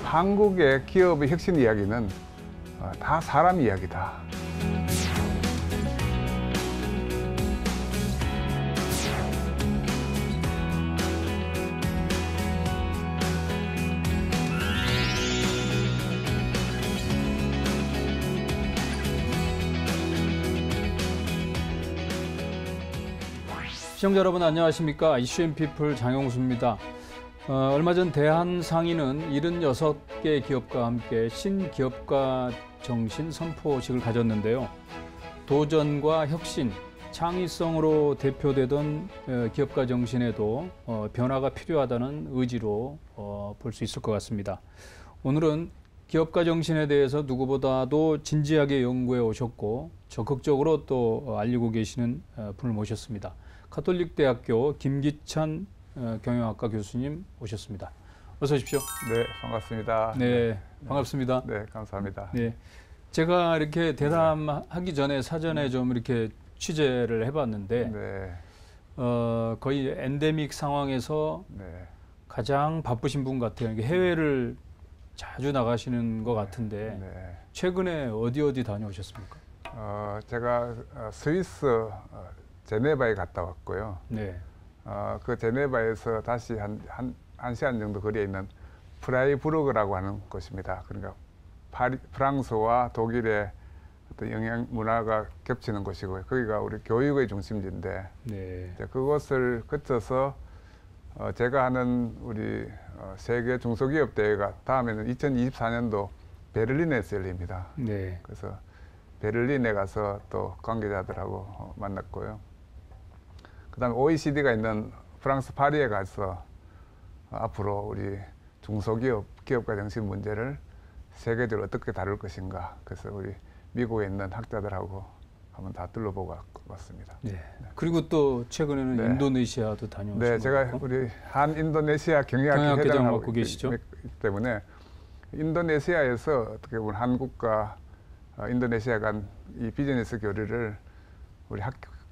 한국의 기업의 혁신 이야기는 다 사람 이야기다. 시청자 여러분 안녕하십니까? 이슈앤피플 장용수입니다. 얼마 전 대한상인은 76개 기업과 함께 신기업가 정신 선포식을 가졌는데요. 도전과 혁신, 창의성으로 대표되던 기업가 정신에도 변화가 필요하다는 의지로 볼 수 있을 것 같습니다. 오늘은 기업가 정신에 대해서 누구보다도 진지하게 연구해 오셨고 적극적으로 또 알리고 계시는 분을 모셨습니다. 가톨릭대학교 김기찬 경영학과 교수님 오셨습니다. 어서 오십시오. 네, 반갑습니다. 네, 반갑습니다. 네, 감사합니다. 네, 제가 이렇게 대담하기 전에 사전에 좀 이렇게 취재를 해봤는데 네. 거의 엔데믹 상황에서 네. 가장 바쁘신 분 같아요. 해외를 자주 나가시는 것 같은데 네. 최근에 어디 다녀오셨습니까? 제가 스위스 제네바에 갔다 왔고요. 네. 그 제네바에서 다시 한 시간 정도 거리에 있는 프라이부르크라고 하는 곳입니다. 그러니까 프랑스와 독일의 어떤 영향 문화가 겹치는 곳이고요. 거기가 우리 교육의 중심지인데 네. 그곳을 거쳐서 제가 하는 우리 세계 중소기업 대회가 다음에는 2024년도 베를린에서 열립니다. 네. 그래서 베를린에 가서 또 관계자들하고 만났고요. 그다음에 OECD가 있는 프랑스 파리에 가서 앞으로 우리 기업가 정신 문제를 세계적으로 어떻게 다룰 것인가. 그래서 우리 미국에 있는 학자들하고 한번 다 둘러보고 왔습니다. 네. 그리고 또 최근에는 네. 인도네시아도 다녀오신 네, 제가 우리 한 인도네시아 경영학 회장을 맡고 계시죠. 있기 때문에 인도네시아에서 어떻게 보면 한국과 인도네시아 간 이 비즈니스 교류를 우리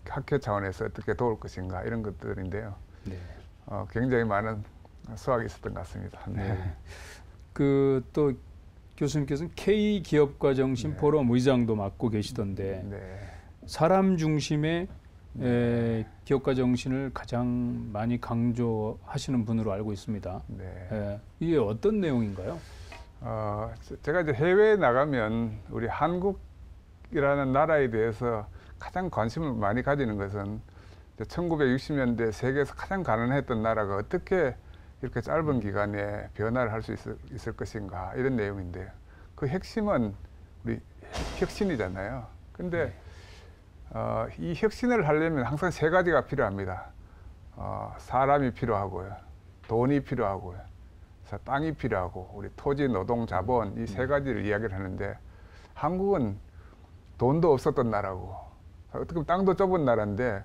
학회 차원에서 어떻게 도울 것인가 이런 것들인데요. 네. 굉장히 많은 수확이 있었던 것 같습니다. 네. 그 또 교수님께서는 K 기업가 정신 네. 포럼 의장도 맡고 계시던데 네. 사람 중심의 기업가 정신을 가장 많이 강조하시는 분으로 알고 있습니다. 네. 이게 어떤 내용인가요? 제가 이제 해외에 나가면 우리 한국이라는 나라에 대해서 가장 관심을 많이 가지는 것은 1960년대 세계에서 가장 가난했던 나라가 어떻게 이렇게 짧은 기간에 변화를 할 수 있을 것인가 이런 내용인데요. 그 핵심은 우리 혁신이잖아요. 근데 이 혁신을 하려면 항상 세 가지가 필요합니다. 사람이 필요하고요. 돈이 필요하고요. 땅이 필요하고 우리 토지, 노동, 자본 이 세 가지를 이야기를 하는데 한국은 돈도 없었던 나라고 어떻게 보면 땅도 좁은 나라인데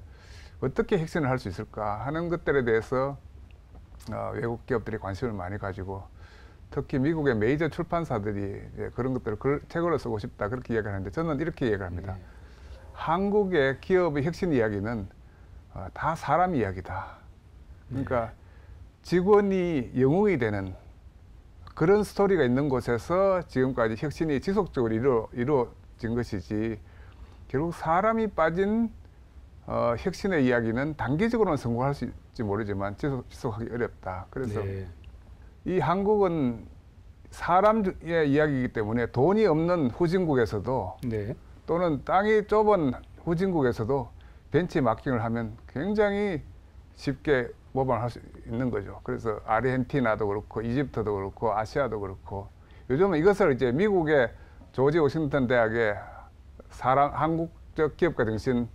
어떻게 혁신을 할 수 있을까 하는 것들에 대해서 외국 기업들이 관심을 많이 가지고 특히 미국의 메이저 출판사들이 이제 그런 것들을 책으로 쓰고 싶다 그렇게 이야기를 하는데 저는 이렇게 이야기를 합니다. 한국의 기업의 혁신 이야기는 다 사람 이야기다. 그러니까 직원이 영웅이 되는 그런 스토리가 있는 곳에서 지금까지 혁신이 지속적으로 이루어진 것이지 결국 사람이 빠진 혁신의 이야기는 단기적으로는 성공할 수 있을지 모르지만 지속하기 어렵다. 그래서 이 한국은 사람의 이야기이기 때문에 돈이 없는 후진국에서도 또는 땅이 좁은 후진국에서도 벤치마킹을 하면 굉장히 쉽게 모방할 수 있는 거죠. 그래서 아르헨티나도 그렇고 이집트도 그렇고 아시아도 그렇고 요즘은 이것을 이제 미국의 조지 워싱턴 대학의 한국적 기업가 정신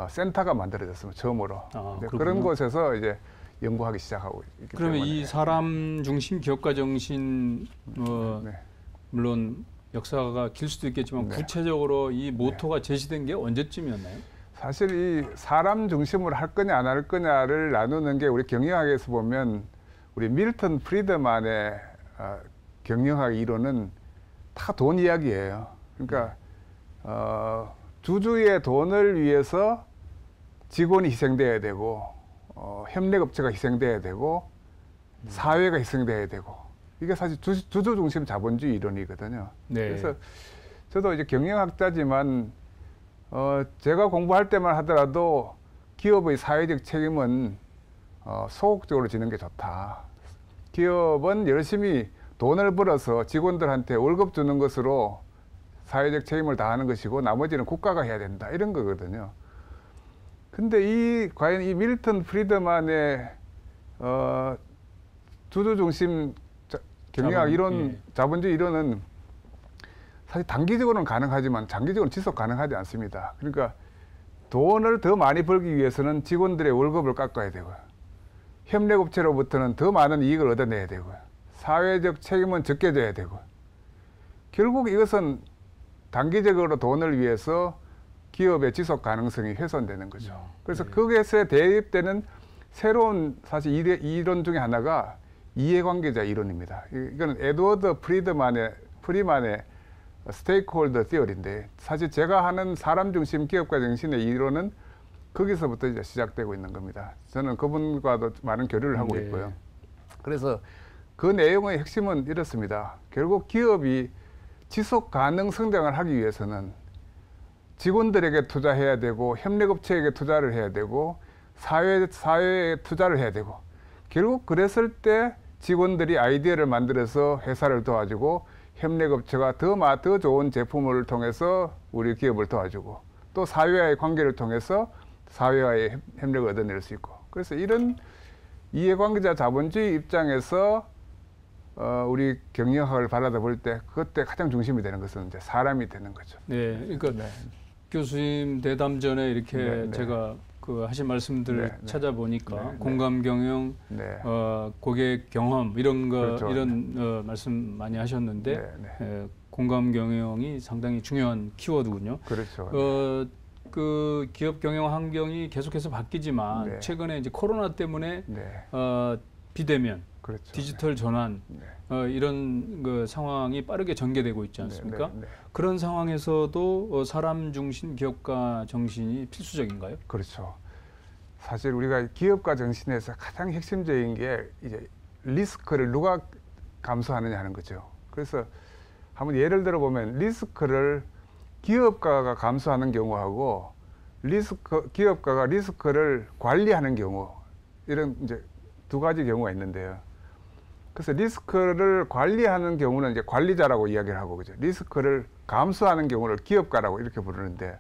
센터가 만들어졌습니다. 처음으로. 그런 곳에서 이제 연구하기 시작하고 있기 그러면 때문에. 이 사람 중심 기업가 정신 물론 역사가 길 수도 있겠지만 네. 구체적으로 이 모토가 제시된 게 언제쯤이었나요? 사실 이 사람 중심으로 할 거냐 안 할 거냐를 나누는 게 우리 경영학에서 보면 우리 밀턴 프리드만의 경영학 이론은 다 돈 이야기예요. 그러니까 주주의 돈을 위해서 직원이 희생돼야 되고 협력업체가 희생돼야 되고 사회가 희생돼야 되고 이게 사실 주주 중심 자본주의 이론이거든요. 네. 그래서 저도 이제 경영학자지만 제가 공부할 때만 하더라도 기업의 사회적 책임은 소극적으로 지는 게 좋다. 기업은 열심히 돈을 벌어서 직원들한테 월급 주는 것으로 사회적 책임을 다하는 것이고 나머지는 국가가 해야 된다. 이런 거거든요. 근데 과연 이 밀턴 프리드만의 주주 중심 경영학 이론, 자본주의 이론은 사실 단기적으로는 가능하지만 장기적으로는 지속 가능하지 않습니다. 그러니까 돈을 더 많이 벌기 위해서는 직원들의 월급을 깎아야 되고요. 협력업체로부터는 더 많은 이익을 얻어내야 되고요. 사회적 책임은 적게 져야 되고 결국 이것은 단기적으로 돈을 위해서 기업의 지속 가능성이 훼손되는 거죠. 그래서 거기에서 대입되는 새로운 사실 이론 중에 하나가 이해관계자 이론입니다. 이거는 에드워드 프리만의 스테이크홀더 티어리인데 사실 제가 하는 사람 중심 기업가 정신의 이론은 거기서부터 이제 시작되고 있는 겁니다. 저는 그분과도 많은 교류를 하고 있고요. 그래서 그 내용의 핵심은 이렇습니다. 결국 기업이 지속 가능 성장을 하기 위해서는 직원들에게 투자해야 되고 협력업체에게 투자를 해야 되고 사회에 투자를 해야 되고 결국 그랬을 때 직원들이 아이디어를 만들어서 회사를 도와주고 협력업체가 더 좋은 제품을 통해서 우리 기업을 도와주고 또 사회와의 관계를 통해서 사회와의 협력을 얻어낼 수 있고 그래서 이런 이해관계자 자본주의 입장에서 우리 경영학을 바라다 볼 때 그때 가장 중심이 되는 것은 이제 사람이 되는 거죠. 네, 그러니까 교수님 대담 전에 이렇게 제가 그 하신 말씀들을 찾아보니까 공감 경영, 고객 경험 이런 거 그렇죠. 이런 말씀 많이 하셨는데 공감 경영이 상당히 중요한 키워드군요. 그렇죠. 그 기업 경영 환경이 계속해서 바뀌지만 최근에 이제 코로나 때문에 비대면, 그렇죠. 디지털 전환 이런 그 상황이 빠르게 전개되고 있지 않습니까? 그런 상황에서도 사람 중심 기업가 정신이 필수적인가요? 그렇죠. 사실 우리가 기업가 정신에서 가장 핵심적인 게 이제 리스크를 누가 감수하느냐 하는 거죠. 그래서 한번 예를 들어 보면 리스크를 기업가가 감수하는 경우하고 기업가가 리스크를 관리하는 경우 이런 이제 두 가지 경우가 있는데요. 그래서 리스크를 관리하는 경우는 이제 관리자라고 이야기를 하고 그죠. 리스크를 감수하는 경우를 기업가라고 이렇게 부르는데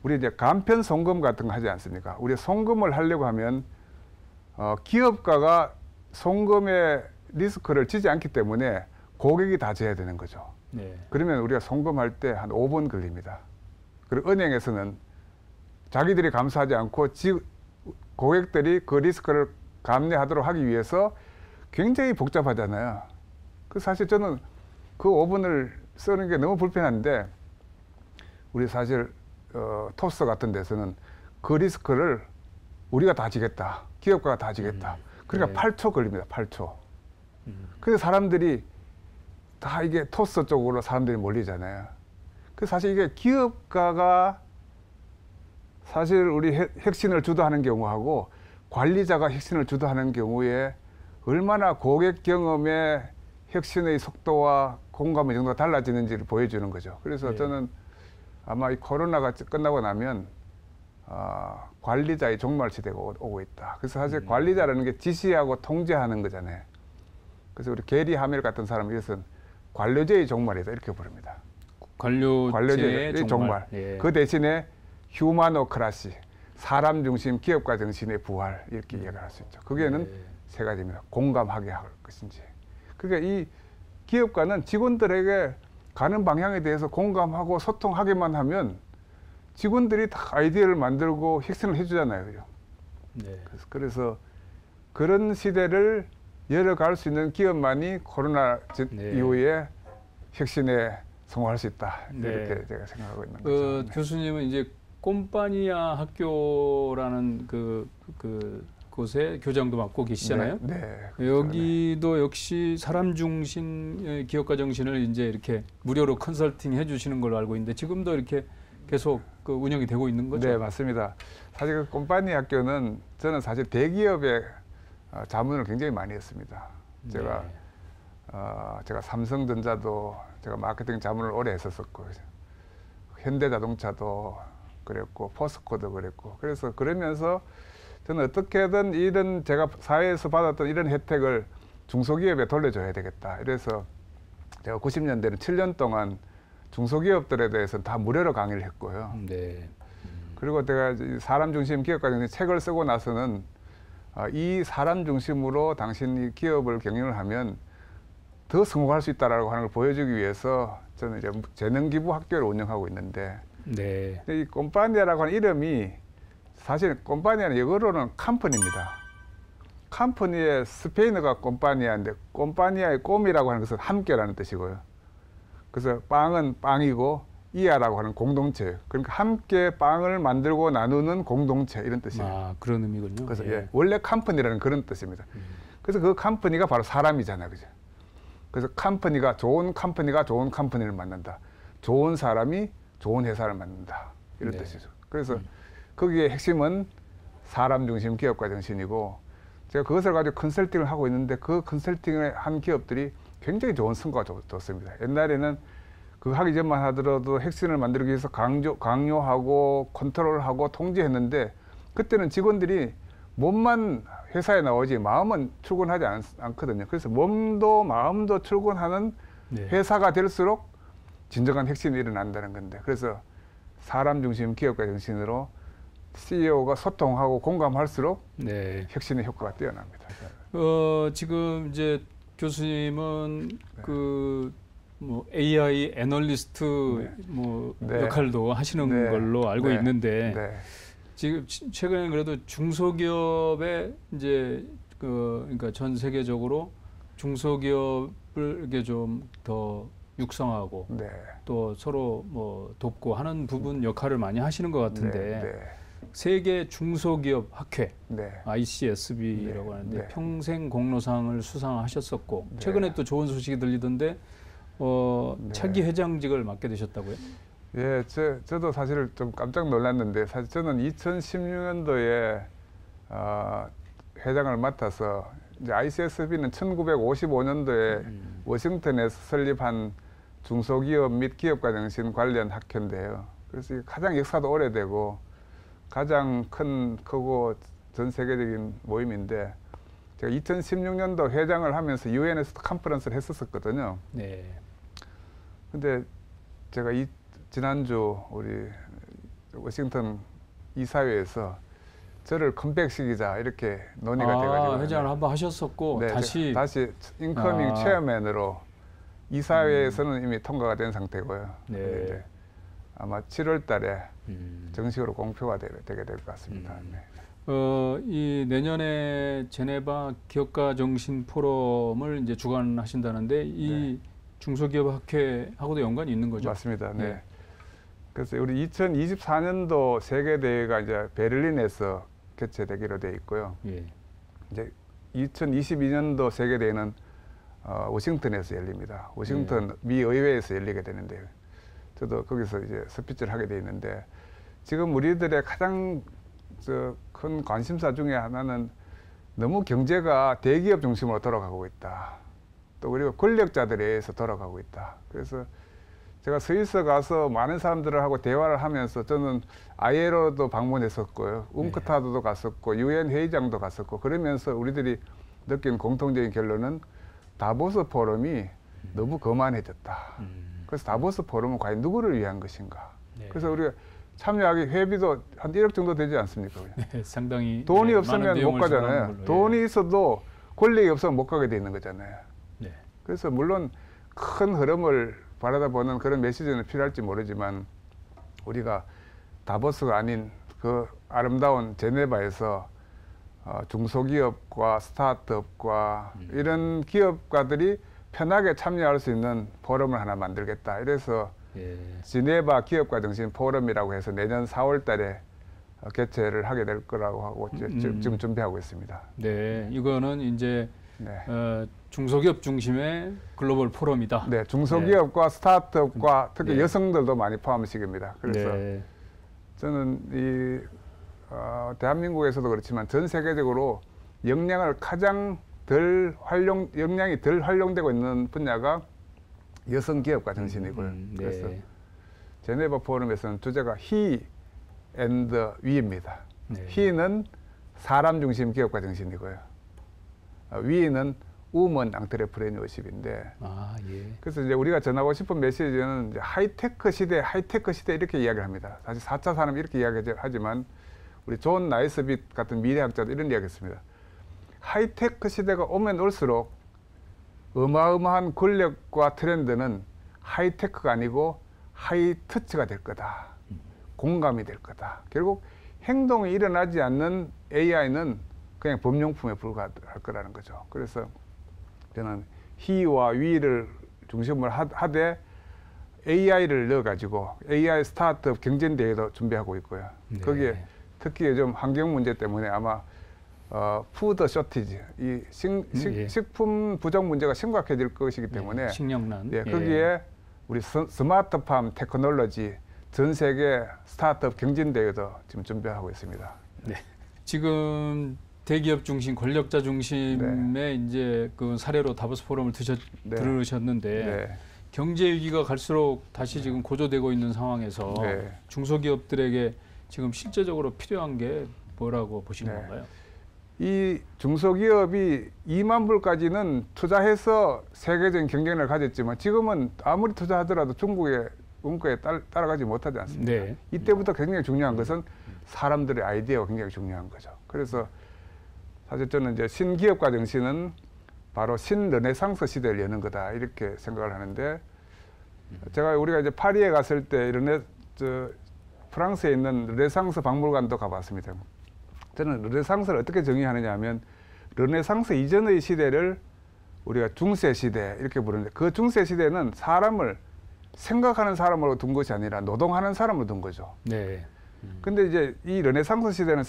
우리 이제 간편 송금 같은 거 하지 않습니까? 우리 송금을 하려고 하면 기업가가 송금의 리스크를 지지 않기 때문에 고객이 다 져야 되는 거죠. 그러면 우리가 송금할 때 한 5분 걸립니다. 그리고 은행에서는 자기들이 감수하지 않고 고객들이 그 리스크를 감내하도록 하기 위해서 굉장히 복잡하잖아요. 그 사실 저는 그 5분을 쓰는 게 너무 불편한데 우리 사실 토스 같은 데서는 그 리스크를 우리가 다 지겠다. 기업가가 다 지겠다. 그러니까 8초 걸립니다. 8초. 그래서 사람들이 다 이게 토스 쪽으로 사람들이 몰리잖아요. 그 사실 이게 기업가가 사실 우리 혁신을 주도하는 경우하고 관리자가 혁신을 주도하는 경우에 얼마나 고객 경험의 혁신의 속도와 공감의 정도가 달라지는지를 보여주는 거죠. 그래서 저는 아마 이 코로나가 끝나고 나면 관리자의 종말 시대가 오고 있다. 그래서 사실 관리자라는 게 지시하고 통제하는 거잖아요. 그래서 우리 게리 하멜 같은 사람은 이것은 관료제의 종말이다 이렇게 부릅니다. 관료제의 종말. 그 대신에 휴마노크라시, 사람 중심 기업가 정신의 부활 이렇게 이야기를 할 수 있죠. 거기에는 세 가지입니다. 공감하게 할 것인지. 그러니까 이 기업가는 직원들에게 가는 방향에 대해서 공감하고 소통하게만 하면 직원들이 다 아이디어를 만들고 혁신을 해주잖아요. 그죠? 그래서 그런 시대를 열어갈 수 있는 기업만이 코로나 이후에 혁신의 성공할 수 있다. 네. 이렇게 제가 생각하고 있는 거죠. 네. 교수님은 이제 꼼파니아 학교라는 곳에 교장도 맡고 계시잖아요. 네. 여기도 역시 사람 중심 기업가 정신을 이제 이렇게 무료로 컨설팅 해주시는 걸로 알고 있는데 지금도 이렇게 계속 운영이 되고 있는 거죠? 네, 맞습니다. 사실 그 꼼파니아 학교는 저는 사실 대기업에 자문을 굉장히 많이 했습니다. 제가 제가 삼성전자도 제가 마케팅 자문을 오래 했었었고, 현대자동차도 그랬고, 포스코도 그랬고, 그래서 그러면서 저는 어떻게든 이런 제가 사회에서 받았던 이런 혜택을 중소기업에 돌려줘야 되겠다. 이래서 제가 90년대는 7년 동안 중소기업들에 대해서 다 무료로 강의를 했고요. 네. 그리고 제가 사람 중심 기업가 정신 책을 쓰고 나서는 이 사람 중심으로 당신이 기업을 경영을 하면 더 성공할 수 있다라고 하는 걸 보여주기 위해서 저는 이제 재능 기부 학교를 운영하고 있는데, 네. 이 꼼파니아라고 하는 이름이 사실 꼼파니아는 영어로는 컴퍼니입니다. 컴퍼니의 스페인어가 꼼파니아인데 꼼파니아의 꼼이라고 하는 것은 함께라는 뜻이고요. 그래서 빵은 빵이고 이아라고 하는 공동체예요. 그러니까 함께 빵을 만들고 나누는 공동체 이런 뜻이에요. 아, 그런 의미군요. 그래서 예. 원래 컴퍼니라는 그런 뜻입니다. 그래서 그 컴퍼니가 바로 사람이잖아요, 그죠? 그래서 좋은 컴퍼니를 만든다. 좋은 사람이 좋은 회사를 만든다. 이런 네. 뜻이죠. 그래서 거기에 핵심은 사람 중심 기업가 정신이고, 제가 그것을 가지고 컨설팅을 하고 있는데 그 컨설팅을 한 기업들이 굉장히 좋은 성과가 줬습니다. 옛날에는 그거 하기 전만 하더라도 핵심을 만들기 위해서 강요하고 컨트롤하고 통제했는데, 그때는 직원들이 몸만 회사에 나오지 마음은 출근하지 않거든요. 그래서 몸도 마음도 출근하는 네. 회사가 될수록 진정한 혁신이 일어난다는 건데, 그래서 사람 중심 기업가 정신으로 CEO가 소통하고 공감할수록 네. 혁신의 효과가 뛰어납니다. 지금 이제 교수님은 뭐 AI 애널리스트 역할도 하시는 걸로 알고 있는데 지금 최근에 그래도 중소기업에 이제 그러니까 전 세계적으로 중소기업을 이렇게 좀 더 육성하고 또 서로 뭐 돕고 하는 부분 역할을 많이 하시는 것 같은데 세계 중소기업 학회 ICSB라고 하는데 평생 공로상을 수상하셨었고 최근에 또 좋은 소식이 들리던데 차기 회장직을 맡게 되셨다고요? 예, 저도 사실 좀 깜짝 놀랐는데, 사실 저는 2016년도에 회장을 맡아서, 이제 ICSB는 1955년도에 워싱턴에서 설립한 중소기업 및 기업가 정신 관련 학회인데요. 그래서 가장 역사도 오래되고 가장 크고 전 세계적인 모임인데, 제가 2016년도 회장을 하면서 유엔에서 컨퍼런스를 했었거든요. 네. 근데 제가 지난주 우리 워싱턴 이사회에서 저를 컴백시키자 이렇게 논의가 돼가지고 회장을 한번 하셨었고 다시 인커밍 체어맨으로 이사회에서는 이미 통과가 된 상태고요. 이제 아마 7월달에 정식으로 공표가 되게 될 것 같습니다. 이 내년에 제네바 기업가 정신 포럼을 이제 주관하신다는데 이 중소기업 학회하고도 연관이 있는 거죠? 맞습니다. 네. 그래서 우리 2024년도 세계 대회가 이제 베를린에서 개최되기로 돼 있고요. 이제 2022년도 세계 대회는 워싱턴에서 열립니다. 워싱턴 미 의회에서 열리게 되는데요. 저도 거기서 이제 스피치를 하게 돼 있는데, 지금 우리들의 가장 큰 관심사 중에 하나는 너무 경제가 대기업 중심으로 돌아가고 있다. 또 그리고 권력자들에 의해서 돌아가고 있다. 그래서 제가 스위스 가서 많은 사람들하고 대화를 하면서 저는 ILO도 방문했었고요. 웅크타드도 갔었고 UN 회의장도 갔었고, 그러면서 우리들이 느낀 공통적인 결론은 다보스 포럼이 너무 거만해졌다. 그래서 다보스 포럼은 과연 누구를 위한 것인가. 그래서 우리가 참여하기 회비도 한 1억 정도 되지 않습니까? 상당히 돈이 없으면 못 가잖아요. 돈이 있어도 권력이 없으면 못 가게 돼 있는 거잖아요. 그래서 물론 큰 흐름을 바라다 보는 그런 메시지는 필요할지 모르지만, 우리가 다보스가 아닌 그 아름다운 제네바에서 중소기업과 스타트업과 이런 기업가들이 편하게 참여할 수 있는 포럼을 하나 만들겠다. 이래서 지네바 기업가 정신 포럼이라고 해서 내년 4월 달에 개최를 하게 될 거라고 하고 지금 준비하고 있습니다. 네, 이거는 이제 중소기업 중심의 글로벌 포럼이다. 네, 중소기업과 스타트업과 특히 여성들도 많이 포함식입니다. 그래서 저는 이 대한민국에서도 그렇지만 전 세계적으로 역량이 덜 활용되고 있는 분야가 여성 기업가 정신이고요. 그래서 제네바 포럼에서는 주제가 He and We입니다. He는 사람 중심 기업가 정신이고요. We는 우먼 앙트레프레니어십인데 그래서 이제 우리가 전하고 싶은 메시지는 이제 하이테크 시대 이렇게 이야기를 합니다. 사실 4차 산업 이렇게 이야기하지만 우리 존 나이스빗 같은 미래학자도 이런 이야기했습니다. 하이테크 시대가 오면 올수록 어마어마한 권력과 트렌드는 하이테크가 아니고 하이터치가 될 거다. 공감이 될 거다. 결국 행동이 일어나지 않는 AI는 그냥 범용품에 불과할 거라는 거죠. 그래서 저는 He와 We를 중심으로 하되 AI를 넣어가지고 AI 스타트업 경쟁대회도 준비하고 있고요. 거기에 특히 요즘 환경 문제 때문에 아마 푸드 쇼티지, 이 식품 부족 문제가 심각해질 것이기 때문에 식량난. 거기에 우리 스마트팜 테크놀로지 전 세계 스타트업 경진대회도 지금 준비하고 있습니다. 네. 지금 대기업 중심, 권력자 중심의 이제 그 사례로 다보스 포럼을 들으셨는데 경제 위기가 갈수록 다시 지금 고조되고 있는 상황에서 중소기업들에게 지금 실제적으로 필요한 게 뭐라고 보시는 건가요? 이 중소기업이 2만 불까지는 투자해서 세계적인 경쟁력을 가졌지만 지금은 아무리 투자하더라도 중국의 원가에 따라가지 못하지 않습니까? 이때부터 굉장히 중요한 것은 사람들의 아이디어가 굉장히 중요한 거죠. 그래서 사실 저는 이제 신기업가 정신은 바로 신르네상스 시대를 여는 거다 이렇게 생각을 하는데 우리가 이제 파리에 갔을 때 프랑스에 있는 르네상스 박물관도 가봤습니다. 저는 르네상스를 어떻게 정의하느냐 하면 르네상스 이전의 시대를 우리가 중세 시대 이렇게 부르는데 그 중세 시대는 사람을 생각하는 사람으로 둔 것이 아니라 노동하는 사람으로 둔 거죠. 근데 이제 이 르네상스 시대는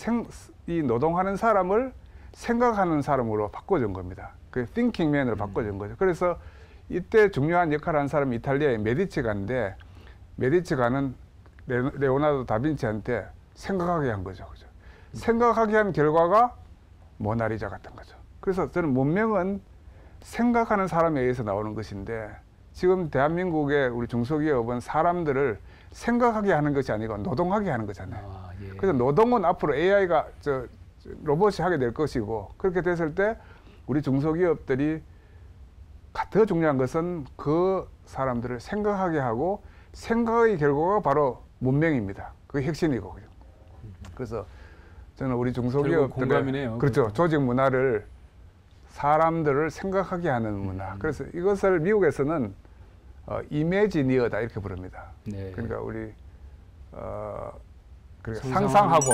이 노동하는 사람을 생각하는 사람으로 바꿔준 겁니다. 그 thinking man으로 바꿔준 거죠. 그래서 이때 중요한 역할을 한 사람이 이탈리아의 메디치가인데 메디치가는 레오나르도 다빈치한테 생각하게 한 거죠. 그죠? 생각하게 한 결과가 모나리자 같은 거죠. 그래서 저는 문명은 생각하는 사람에 의해서 나오는 것인데 지금 대한민국의 우리 중소기업은 사람들을 생각하게 하는 것이 아니고 노동하게 하는 거잖아요. 그래서 노동은 앞으로 AI가 로봇이 하게 될 것이고 그렇게 됐을 때 우리 중소기업들이 더 중요한 것은 그 사람들을 생각하게 하고 생각의 결과가 바로 문명입니다. 그게 핵심이고 그죠. 그래서 저는 우리 중소기업들의 그렇죠. 조직 문화를 사람들을 생각하게 하는 문화. 그래서 이것을 미국에서는 이미지니어다 이렇게 부릅니다. 그러니까 우리 상상하고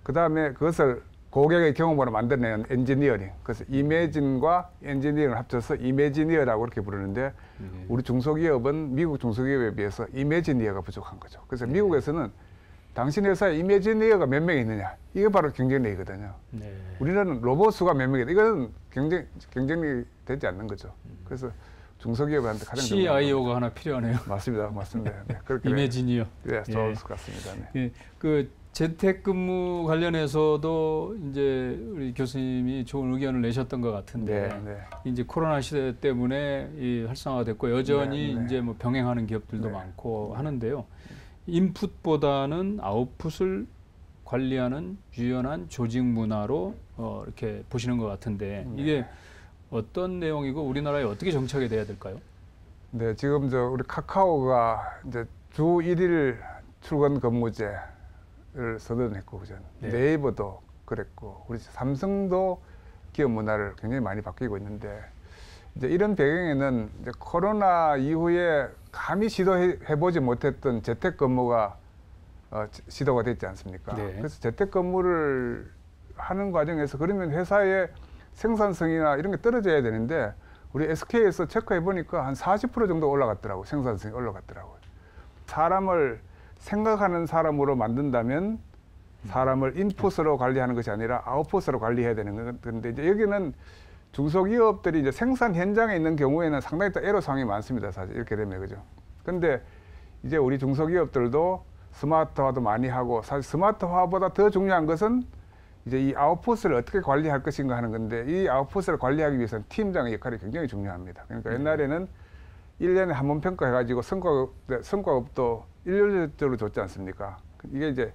그 다음에 그것을 고객의 경험으로 만들어내는 엔지니어링. 그래서 이미진과 엔지니어링을 합쳐서 이미지니어라고 이렇게 부르는데 우리 중소기업은 미국 중소기업에 비해서 이미지니어가 부족한 거죠. 그래서 미국에서는 당신 회사에 이미지니어가 몇 명이 있느냐. 이게 바로 경쟁력이거든요. 우리는 로봇 수가 몇 명이다. 이거는 경쟁력이 되지 않는 거죠. 그래서 중소기업한테 가장 CIO가 하나 필요하네요. 맞습니다. 이미지니어. 좋을 것 같습니다. 그 재택근무 관련해서도 이제 우리 교수님이 좋은 의견을 내셨던 것 같은데 이제 코로나 시대 때문에 이 활성화됐고 여전히 이제 뭐 병행하는 기업들도 많고 하는데요. 인풋보다는 아웃풋을 관리하는 유연한 조직 문화로 이렇게 보시는 것 같은데 이게 어떤 내용이고 우리나라에 어떻게 정착이 돼야 될까요? 네, 지금 우리 카카오가 이제 주 1일 출근 근무제를 선언했고, 그죠? 네이버도 그랬고, 우리 삼성도 기업 문화를 굉장히 많이 바뀌고 있는데, 이제 이런 배경에는 이제 코로나 이후에 감히 시도해보지 못했던 재택근무가 시도가 됐지 않습니까? 그래서 재택근무를 하는 과정에서 그러면 회사의 생산성이나 이런 게 떨어져야 되는데 우리 SK에서 체크해 보니까 한 40% 정도 올라갔더라고요. 생산성이 올라갔더라고요. 사람을 생각하는 사람으로 만든다면 사람을 인풋으로 관리하는 것이 아니라 아웃풋으로 관리해야 되는 건데, 이제 여기는 중소기업들이 이제 생산 현장에 있는 경우에는 상당히 또 애로 사항이 많습니다. 사실 이렇게 되면, 그죠? 근데 이제 우리 중소기업들도 스마트화도 많이 하고, 사실 스마트화보다 더 중요한 것은 이제 이 아웃풋을 어떻게 관리할 것인가 하는 건데, 이 아웃풋을 관리하기 위해서는 팀장의 역할이 굉장히 중요합니다. 그러니까 옛날에는 1년에 한 번 평가해가지고 성과급도 일률적으로 줬지 않습니까? 이게 이제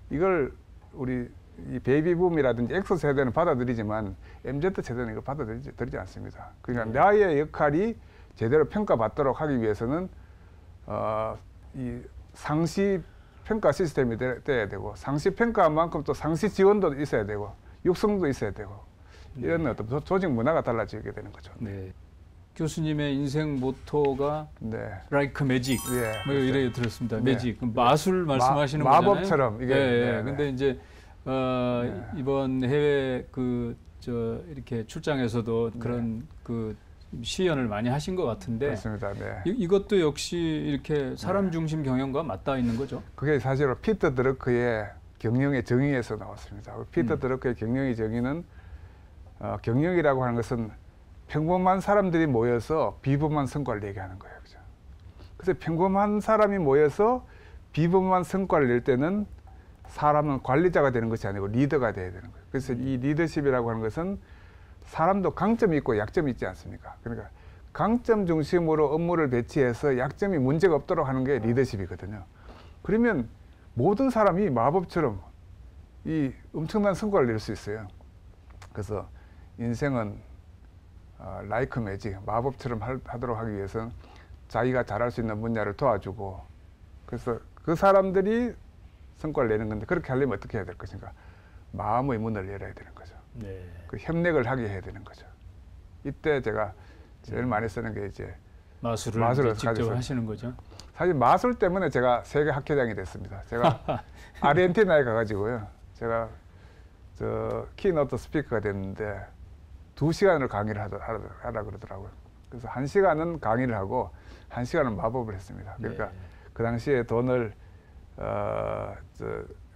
이걸 우리 이 베이비붐이라든지 X 세대는 받아들이지만 MZ 세대는 이걸 받아들이지 않습니다. 그러니까 나의 역할이 제대로 평가받도록 하기 위해서는 이 상시 평가 시스템이 돼야 되고, 상시 평가한 만큼 또 상시 지원도 있어야 되고, 육성도 있어야 되고, 이런 어떤 조직 문화가 달라지게 되는 거죠. 네. 교수님의 인생 모토가 네. like magic, 예, 뭐 이래 들었습니다. 네. 매직, 마술 말씀하시는 거잖아요. 마법처럼 이게. 네. 근데 이제 이번 해외 이렇게 출장에서도 그런 시연을 많이 하신 것 같은데. 그렇습니다. 네. 이것도 역시 이렇게 사람 중심 경영과 맞닿아 있는 거죠. 그게 사실은 피터 드러크의 경영의 정의에서 나왔습니다. 피터 드러크의 경영의 정의는 경영이라고 하는 것은 평범한 사람들이 모여서 비범한 성과를 내게 하는 거예요. 그죠? 그래서 평범한 사람이 모여서 비범한 성과를 낼 때는 사람은 관리자가 되는 것이 아니고 리더가 돼야 되는 거예요. 그래서 이 리더십이라고 하는 것은 사람도 강점이 있고 약점이 있지 않습니까? 그러니까 강점 중심으로 업무를 배치해서 약점이 문제가 없도록 하는 게 리더십이거든요. 그러면 모든 사람이 마법처럼 이 엄청난 성과를 낼 수 있어요. 그래서 인생은 like magic, 마법처럼 하도록 하기 위해서는 자기가 잘할 수 있는 분야를 도와주고, 그래서 그 사람들이 성과를 내는 건데, 그렇게 하려면 어떻게 해야 될 것인가? 마음의 문을 열어야 되는 거죠. 네. 그 협력을 하게 해야 되는 거죠. 이때 제가 제일 많이 쓰는 게 이제 마술을 직접 하시는 거죠. 사실 마술 때문에 제가 세계 학회장이 됐습니다. 제가 아르헨티나에 가가지고요. 제가 키노트 스피커가 됐는데 2시간을 강의를 하라 그러더라고요. 그래서 1시간은 강의를 하고 1시간은 마법을 했습니다. 그러니까 네. 그 당시에 돈을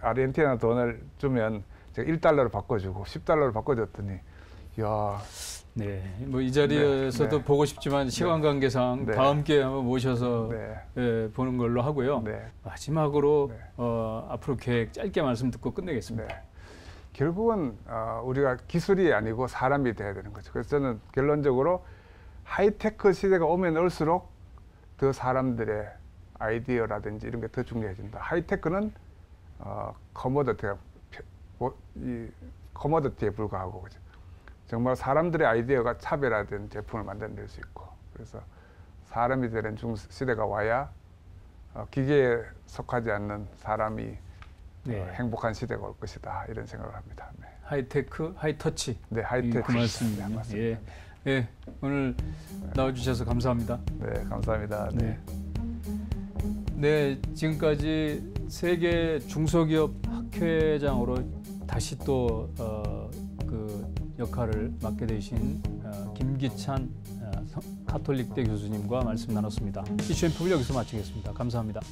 아르헨티나 돈을 주면 제가 1달러로 바꿔주고 10달러로 바꿔줬더니, 야. 네, 뭐 이 자리에서도 네. 보고 싶지만 시간 관계상 네. 다음 기회에 한번 모셔서 보는 걸로 하고요. 네. 마지막으로 네. 앞으로 계획 짧게 말씀 듣고 끝내겠습니다. 네. 결국은 우리가 기술이 아니고 사람이 돼야 되는 거죠. 그래서 저는 결론적으로 하이테크 시대가 오면 올수록 더 사람들의 아이디어라든지 이런 게 더 중요해진다. 하이테크는 커머더티에 불과하고, 그죠? 정말 사람들의 아이디어가 차별화된 제품을 만들어낼 수 있고, 그래서 사람이 되는 시대가 와야 기계에 속하지 않는 사람이 행복한 시대가 올 것이다, 이런 생각을 합니다. 네. 하이테크, 하이터치. 네, 하이테크. 그 말씀입니다. 네, 맞습니다. 예, 오늘 나와주셔서 감사합니다. 네, 감사합니다. 네. 네, 지금까지 세계 중소기업 학회장으로 다시 또 그 역할을 맡게 되신 김기찬 가톨릭대 교수님과 말씀 나눴습니다. 이슈 앤프를 여기서 마치겠습니다. 감사합니다.